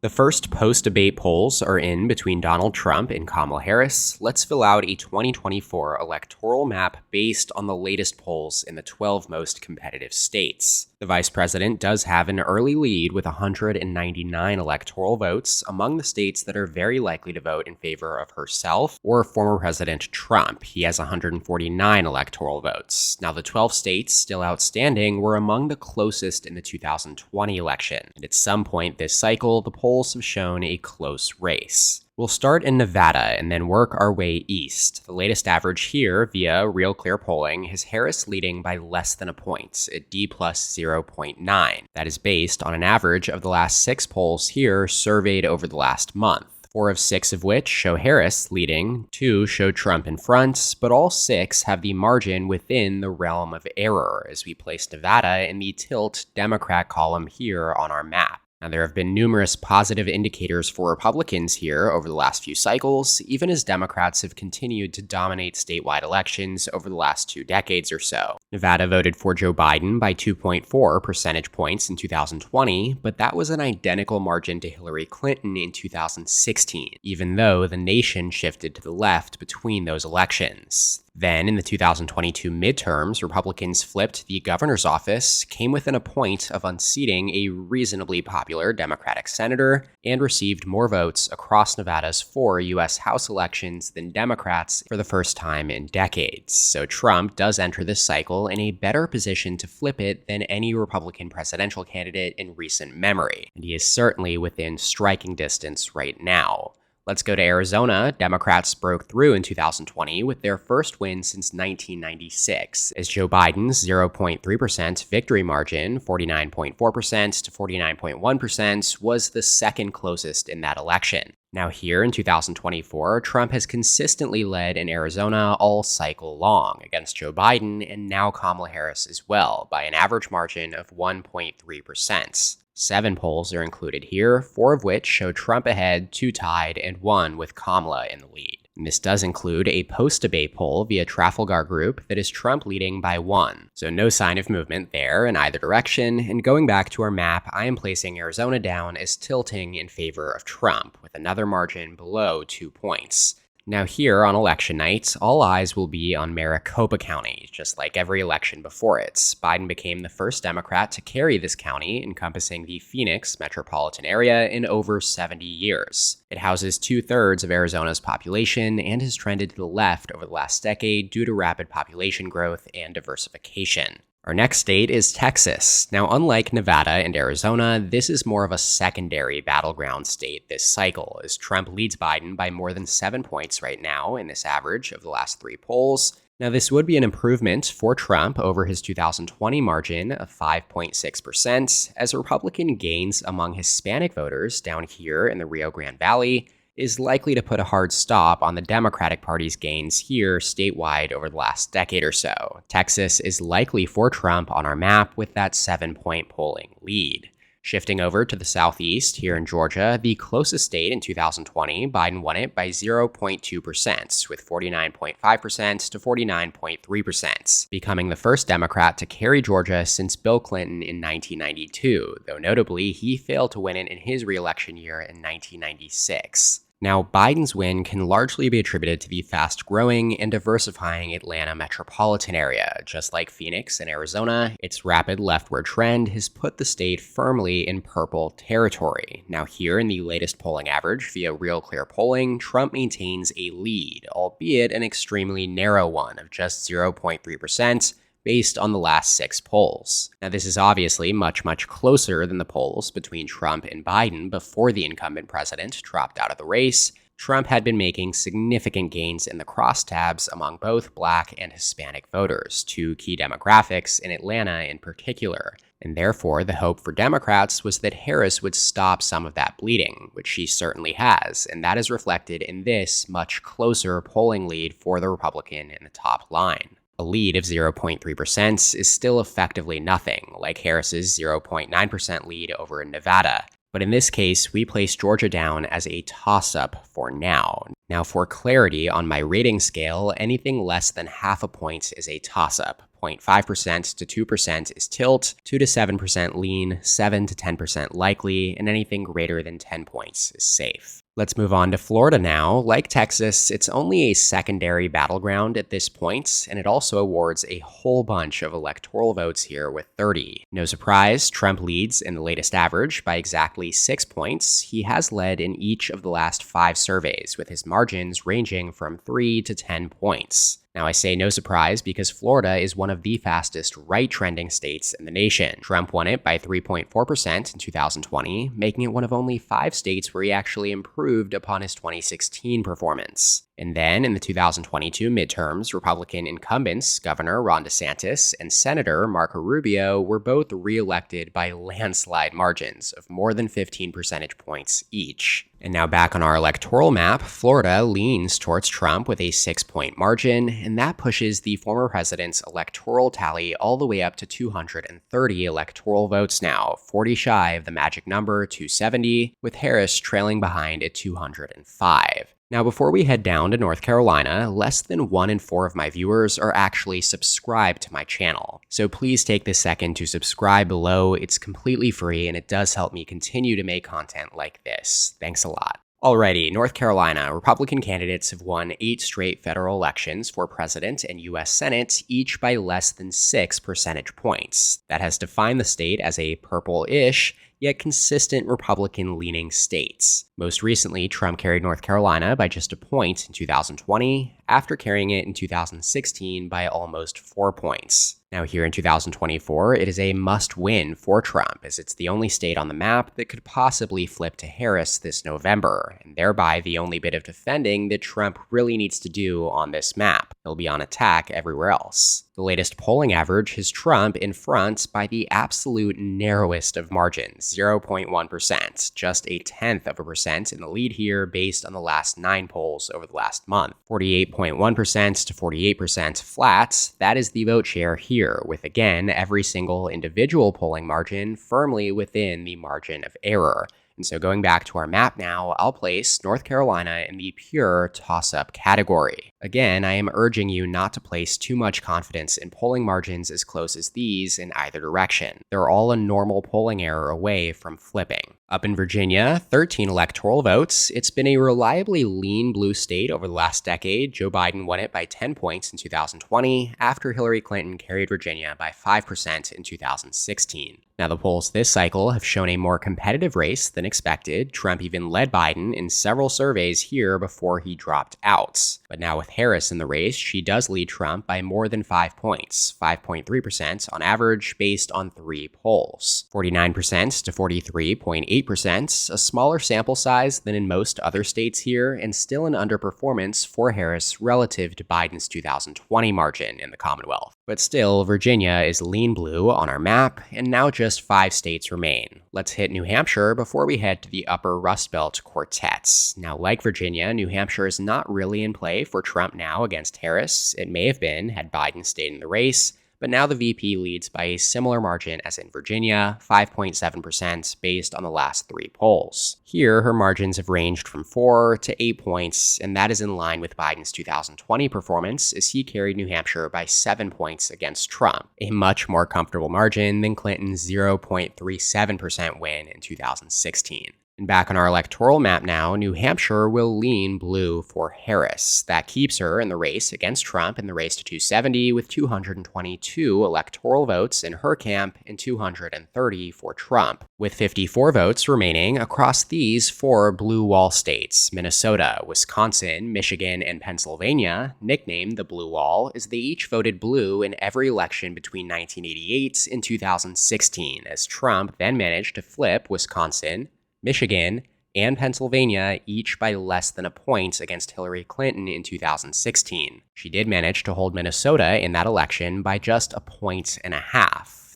The first post-debate polls are in between Donald Trump and Kamala Harris. Let's fill out a 2024 electoral map based on the latest polls in the 12 most competitive states. The vice president does have an early lead with 199 electoral votes among the states that are very likely to vote in favor of herself or former President Trump. He has 149 electoral votes. Now, the 12 states still outstanding were among the closest in the 2020 election, and at some point this cycle, the polls have shown a close race. We'll start in Nevada and then work our way east. The latest average here via Real Clear Polling has Harris leading by less than a point at D plus 0.9. That is based on an average of the last 6 polls here surveyed over the last month. 4 of 6 of which show Harris leading, 2 show Trump in front, but all 6 have the margin within the realm of error as we place Nevada in the tilt Democrat column here on our map. Now, there have been numerous positive indicators for Republicans here over the last few cycles, even as Democrats have continued to dominate statewide elections over the last 2 decades or so. Nevada voted for Joe Biden by 2.4 percentage points in 2020, but that was an identical margin to Hillary Clinton in 2016, even though the nation shifted to the left between those elections. Then, in the 2022 midterms, Republicans flipped the governor's office, came within a point of unseating a reasonably popular Democratic senator, and received more votes across Nevada's 4 U.S. House elections than Democrats for the first time in decades. So Trump does enter this cycle in a better position to flip it than any Republican presidential candidate in recent memory, and he is certainly within striking distance right now. Let's go to Arizona. Democrats broke through in 2020 with their first win since 1996, as Joe Biden's 0.3% victory margin, 49.4% to 49.1%, was the second closest in that election. Now here in 2024, Trump has consistently led in Arizona all cycle long against Joe Biden and now Kamala Harris as well by an average margin of 1.3%. 7 polls are included here, 4 of which show Trump ahead, 2 tied, and 1 with Kamala in the lead. And this does include a post-debate poll via Trafalgar Group that is Trump leading by 1. So no sign of movement there in either direction, and going back to our map, I am placing Arizona down as tilting in favor of Trump, with another margin below 2 points. Now here, on election night, all eyes will be on Maricopa County, just like every election before it. Biden became the first Democrat to carry this county, encompassing the Phoenix metropolitan area, in over 70 years. It houses 2/3 of Arizona's population and has trended to the left over the last decade due to rapid population growth and diversification. Our next state is Texas. Now, unlike Nevada and Arizona, this is more of a secondary battleground state this cycle, as Trump leads Biden by more than 7 points right now in this average of the last 3 polls. Now, this would be an improvement for Trump over his 2020 margin of 5.6%, as Republican gains among Hispanic voters down here in the Rio Grande Valley is likely to put a hard stop on the Democratic Party's gains here statewide over the last decade or so. Texas is likely for Trump on our map with that 7-point polling lead. Shifting over to the southeast, here in Georgia, the closest state in 2020, Biden won it by 0.2%, with 49.5% to 49.3%, becoming the first Democrat to carry Georgia since Bill Clinton in 1992, though notably, he failed to win it in his re-election year in 1996. Now, Biden's win can largely be attributed to the fast-growing and diversifying Atlanta metropolitan area. Just like Phoenix and Arizona, its rapid leftward trend has put the state firmly in purple territory. Now here in the latest polling average via Real Clear Polling, Trump maintains a lead, albeit an extremely narrow one of just 0.3%, based on the last 6 polls. Now, this is obviously much, much closer than the polls between Trump and Biden before the incumbent president dropped out of the race. Trump had been making significant gains in the crosstabs among both Black and Hispanic voters, 2 key demographics in Atlanta in particular. And therefore, the hope for Democrats was that Harris would stop some of that bleeding, which she certainly has, and that is reflected in this much closer polling lead for the Republican in the top line. A lead of 0.3% is still effectively nothing, like Harris's 0.9% lead over in Nevada. But in this case, we place Georgia down as a toss-up for now. Now, for clarity on my rating scale, anything less than half a point is a toss-up. 0.5% to 2% is tilt, 2 to 7% lean, 7 to 10% likely, and anything greater than 10 points is safe. Let's move on to Florida now. Like Texas, it's only a secondary battleground at this point, and it also awards a whole bunch of electoral votes here with 30. No surprise, Trump leads in the latest average by exactly 6 points. He has led in each of the last 5 surveys, with his margins ranging from 3 to 10 points. Now, I say no surprise because Florida is one of the fastest right-trending states in the nation. Trump won it by 3.4% in 2020, making it one of only 5 states where he actually improved upon his 2016 performance. And then, in the 2022 midterms, Republican incumbents Governor Ron DeSantis and Senator Marco Rubio were both re-elected by landslide margins of more than 15 percentage points each. And now back on our electoral map, Florida leans towards Trump with a 6-point margin, and that pushes the former president's electoral tally all the way up to 230 electoral votes now, 40 shy of the magic number 270, with Harris trailing behind at 205. Now, before we head down to North Carolina, less than 1 in 4 of my viewers are actually subscribed to my channel. So please take this second to subscribe below. It's completely free and it does help me continue to make content like this. Thanks a lot. Alrighty, North Carolina, Republican candidates have won 8 straight federal elections for president and U.S. Senate, each by less than 6 percentage points. That has defined the state as a purple-ish, yet consistent Republican-leaning states. Most recently, Trump carried North Carolina by just a point in 2020, after carrying it in 2016 by almost 4 points. Now here in 2024, it is a must-win for Trump, as it's the only state on the map that could possibly flip to Harris this November, and thereby the only bit of defending that Trump really needs to do on this map. He'll be on attack everywhere else. The latest polling average has Trump in front by the absolute narrowest of margins, 0.1%, just 0.1% in the lead here based on the last 9 polls over the last month. 48.1% to 48% flat, that is the vote share here, with again every single individual polling margin firmly within the margin of error. And so going back to our map now, I'll place North Carolina in the pure toss-up category. Again, I am urging you not to place too much confidence in polling margins as close as these in either direction. They're all a normal polling error away from flipping. Up in Virginia, 13 electoral votes. It's been a reliably lean blue state over the last decade. Joe Biden won it by 10 points in 2020, after Hillary Clinton carried Virginia by 5% in 2016. Now, the polls this cycle have shown a more competitive race than expected. Trump even led Biden in several surveys here before he dropped out. But now with Harris in the race, she does lead Trump by more than 5 points, 5.3% on average based on 3 polls. 49% to 43.8%, a smaller sample size than in most other states here, and still an underperformance for Harris relative to Biden's 2020 margin in the Commonwealth. But still, Virginia is lean blue on our map, and now just 5 states remain. Let's hit New Hampshire before we head to the upper Rust Belt quartets. Now, like Virginia, New Hampshire is not really in play for Trump now against Harris. It may have been had Biden stayed in the race, but now the VP leads by a similar margin as in Virginia, 5.7% based on the last 3 polls. Here, her margins have ranged from 4 to 8 points, and that is in line with Biden's 2020 performance as he carried New Hampshire by 7 points against Trump, a much more comfortable margin than Clinton's 0.37% win in 2016. And back on our electoral map now, New Hampshire will lean blue for Harris. That keeps her in the race against Trump in the race to 270 with 222 electoral votes in her camp and 230 for Trump, with 54 votes remaining across these 4 blue wall states, Minnesota, Wisconsin, Michigan, and Pennsylvania, nicknamed the Blue Wall, as they each voted blue in every election between 1988 and 2016, as Trump then managed to flip Wisconsin, Michigan, and Pennsylvania, each by less than a point against Hillary Clinton in 2016. She did manage to hold Minnesota in that election by just 1.5 points.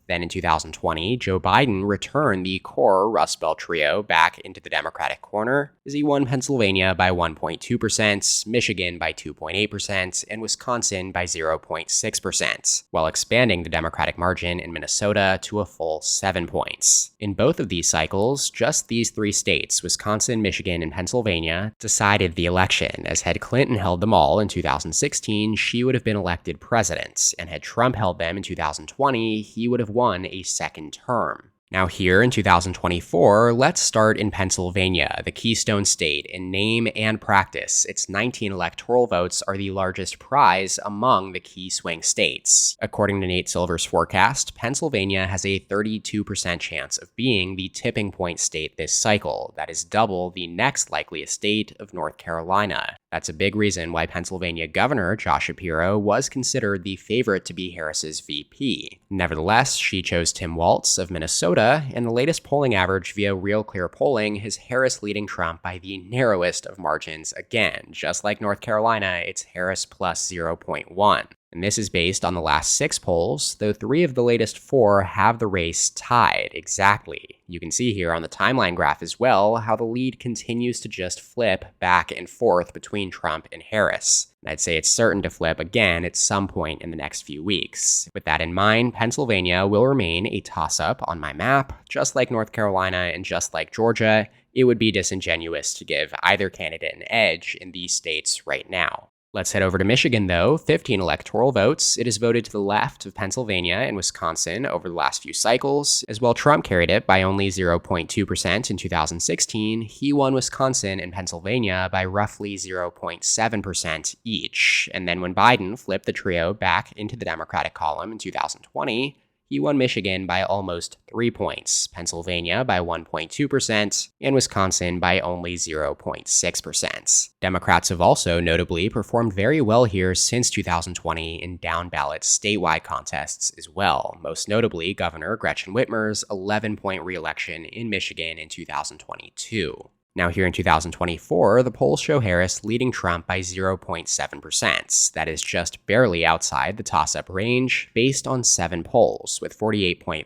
Then in 2020, Joe Biden returned the core Rust Belt trio back into the Democratic corner as he won Pennsylvania by 1.2%, Michigan by 2.8%, and Wisconsin by 0.6%, while expanding the Democratic margin in Minnesota to a full 7 points. In both of these cycles, just these three states, Wisconsin, Michigan, and Pennsylvania, decided the election, as had Clinton held them all in 2016, she would have been elected president, and had Trump held them in 2020, he would have won a second term. Now here in 2024, let's start in Pennsylvania, the Keystone State. In name and practice, its 19 electoral votes are the largest prize among the key swing states. According to Nate Silver's forecast, Pennsylvania has a 32% chance of being the tipping point state this cycle. That is double the next likeliest state of North Carolina. That's a big reason why Pennsylvania Governor Josh Shapiro was considered the favorite to be Harris's VP. Nevertheless, she chose Tim Walz of Minnesota, and the latest polling average via Real Clear Polling has Harris leading Trump by the narrowest of margins again. Just like North Carolina, it's Harris plus 0.1. And this is based on the last 6 polls, though 3 of the latest 4 have the race tied exactly. You can see here on the timeline graph as well how the lead continues to just flip back and forth between Trump and Harris. And I'd say it's certain to flip again at some point in the next few weeks. With that in mind, Pennsylvania will remain a toss-up on my map. Just like North Carolina and just like Georgia, it would be disingenuous to give either candidate an edge in these states right now. Let's head over to Michigan, though. 15 electoral votes. It is voted to the left of Pennsylvania and Wisconsin over the last few cycles. As while Trump carried it by only 0.2% in 2016, he won Wisconsin and Pennsylvania by roughly 0.7% each. And then when Biden flipped the trio back into the Democratic column in 2020, he won Michigan by almost 3 points, Pennsylvania by 1.2%, and Wisconsin by only 0.6%. Democrats have also notably performed very well here since 2020 in down-ballot statewide contests as well, most notably Governor Gretchen Whitmer's 11-point re-election in Michigan in 2022. Now here in 2024, the polls show Harris leading Trump by 0.7%. That is just barely outside the toss-up range based on 7 polls, with 48.3%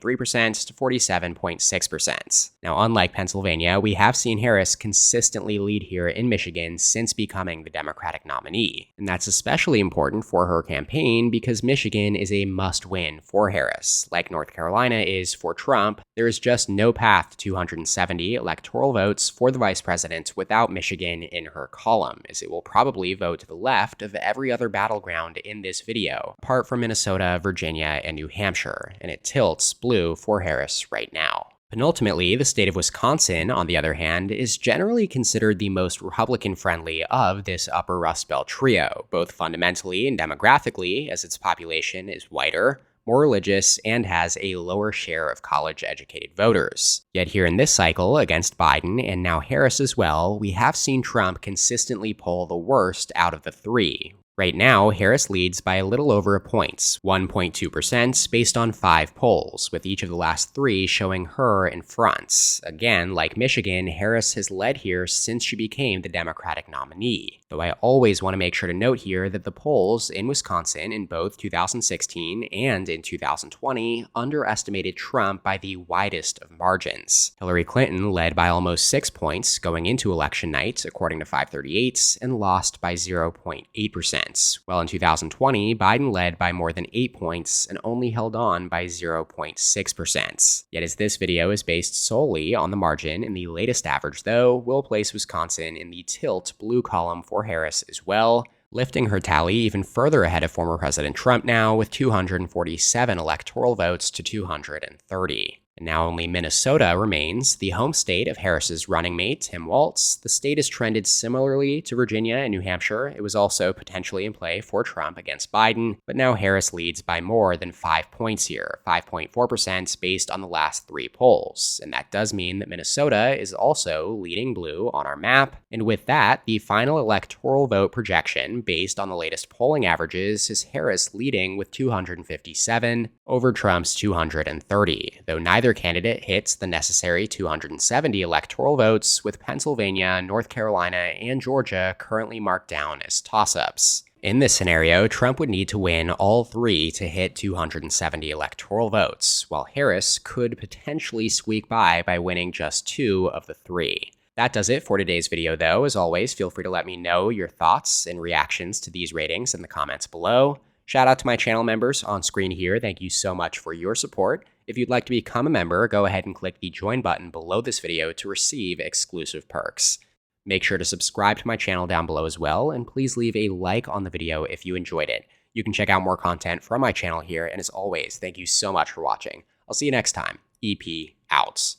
to 47.6%. Now unlike Pennsylvania, we have seen Harris consistently lead here in Michigan since becoming the Democratic nominee. And that's especially important for her campaign because Michigan is a must-win for Harris. Like North Carolina is for Trump, there is just no path to 270 electoral votes for the vice president without Michigan in her column, as it will probably vote to the left of every other battleground in this video, apart from Minnesota, Virginia, and New Hampshire, and it tilts blue for Harris right now. Penultimately, the state of Wisconsin, on the other hand, is generally considered the most Republican-friendly of this upper Rust Belt trio, both fundamentally and demographically, as its population is whiter, more religious, and has a lower share of college-educated voters. Yet here in this cycle, against Biden and now Harris as well, we have seen Trump consistently pull the worst out of the 3. Right now, Harris leads by a little over a point, 1.2%, based on 5 polls, with each of the last 3 showing her in front. Again, like Michigan, Harris has led here since she became the Democratic nominee. Though I always want to make sure to note here that the polls in Wisconsin in both 2016 and in 2020 underestimated Trump by the widest of margins. Hillary Clinton led by almost 6 points going into election night, according to 538, and lost by 0.8%. While in 2020, Biden led by more than 8 points and only held on by 0.6%. Yet as this video is based solely on the margin in the latest average though, we'll place Wisconsin in the tilt blue column for Harris as well, lifting her tally even further ahead of former President Trump now with 247 electoral votes to 230. And now only Minnesota remains, the home state of Harris's running mate, Tim Walz. The state has trended similarly to Virginia and New Hampshire. It was also potentially in play for Trump against Biden, but now Harris leads by more than 5 points here, 5.4% based on the last 3 polls. And that does mean that Minnesota is also leading blue on our map. And with that, the final electoral vote projection based on the latest polling averages is Harris leading with 257 over Trump's 230, though neither candidate hits the necessary 270 electoral votes, with Pennsylvania, North Carolina, and Georgia currently marked down as toss-ups. In this scenario, Trump would need to win all three to hit 270 electoral votes, while Harris could potentially squeak by winning just 2 of the 3. That does it for today's video, though. As always, feel free to let me know your thoughts and reactions to these ratings in the comments below. Shout out to my channel members on screen here. Thank you so much for your support. If you'd like to become a member, go ahead and click the join button below this video to receive exclusive perks. Make sure to subscribe to my channel down below as well, and please leave a like on the video if you enjoyed it. You can check out more content from my channel here, and as always, thank you so much for watching. I'll see you next time. EP out.